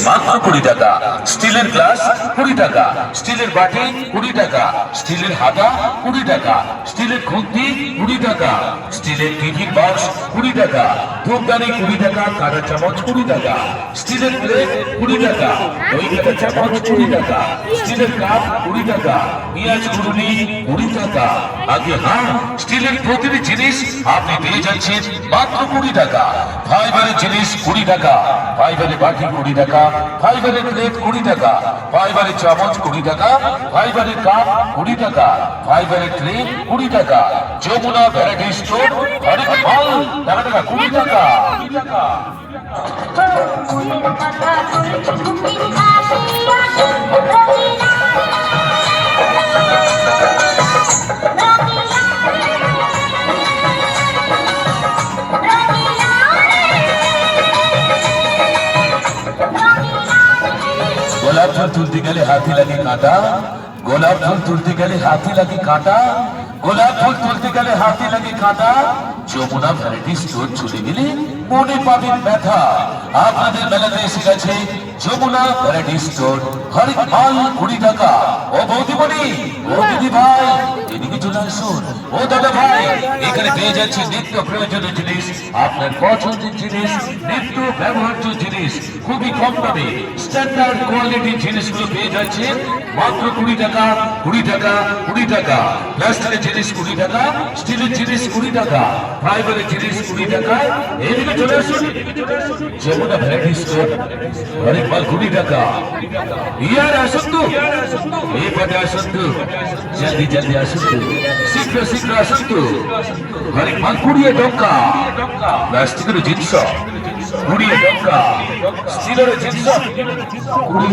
মাত্র 20 টাকা। স্টিলের গ্লাস 20 টাকা, স্টিলের বাটি 20 টাকা, স্টিলের হাতা 20 টাকা, স্টিলের খুন্তি 20 টাকা, স্টিলের টিফিন বক্স 20 টাকা, ধূপদানি 20 টাকা, কাঁটা চামচ 20 টাকা, স্টিলের প্লেট 20 টাকা, দই কাটা চামচ 20 টাকা, স্টিলের কাপ 20 টাকা, পেঁয়াজ কুড়ুনি 20 টাকা। আগে হ্যাঁ, স্টিলের প্রতিটি জিনিস আপনি পেয়ে যাচ্ছেন মাত্র 20 টাকা। ফাইবারের জিনিস 20 টাকা, ফাইবারের বাটি 20 টাকা, ফাইবারের প্লেট 20 টাকা, ফাইবারের চামচ 20 টাকা, ফাইবারের কাপ 20 টাকা, ফাইবারের ট্রে 20 টাকা। যমুনা ভ্যারাইটি স্টোর, হরেক মাল টাকা 20 টাকা। গোলাপ ফুল তুলতে গেলে হাতি লাগে কাঁটা, গোলাপ ফুল তুলতে গেলে হাতি লাগে কাঁটা, গোলাপ ফুল তুলতে গেলে হাতি লাগে কাঁটা। যমুনা ভ্যারাইটি স্টোর চলে গেলে মনে পাবেন ব্যথা। আপনাদের মেলাতে এসে গেছে যমুনা ভ্যারাইটি স্টোর, হরেক মাল 20 টাকা। ও বৌদিমণি, ও দিদি ভাই, এদিকে চলে আসুন। ও দাদা ভাই, এখানে পেয়ে যাচ্ছে নিত্য প্রয়োজনীয় জিনিস, আপনার পছন্দের জিনিস, নিত্য ব্যবহার্য জিনিস, খুবই কম দামে স্ট্যান্ডার্ড কোয়ালিটির জিনিসগুলো পেয়ে যাচ্ছে মাত্র 20 টাকা, 20 টাকা, 20 টাকা। প্লাস্টিকের জিনিস 20 টাকা, স্টিলের জিনিস 20 টাকা, ফাইবারের জিনিস 20 টাকা। এদিকে চলে আসুন, যমুনা ভ্যারাইটি স্টোর, হরেক মাল 20 টাকা। ইয়ার আসুন তো, এই পথে আসুন তো, জলদি জলদি আসুন তো, শীঘ্র শীঘ্র আসুন তো। হরেক মাল 20 টাকা। প্লাস্টিকের জিনিস 20 টাকা, স্টিলের জিনিস 20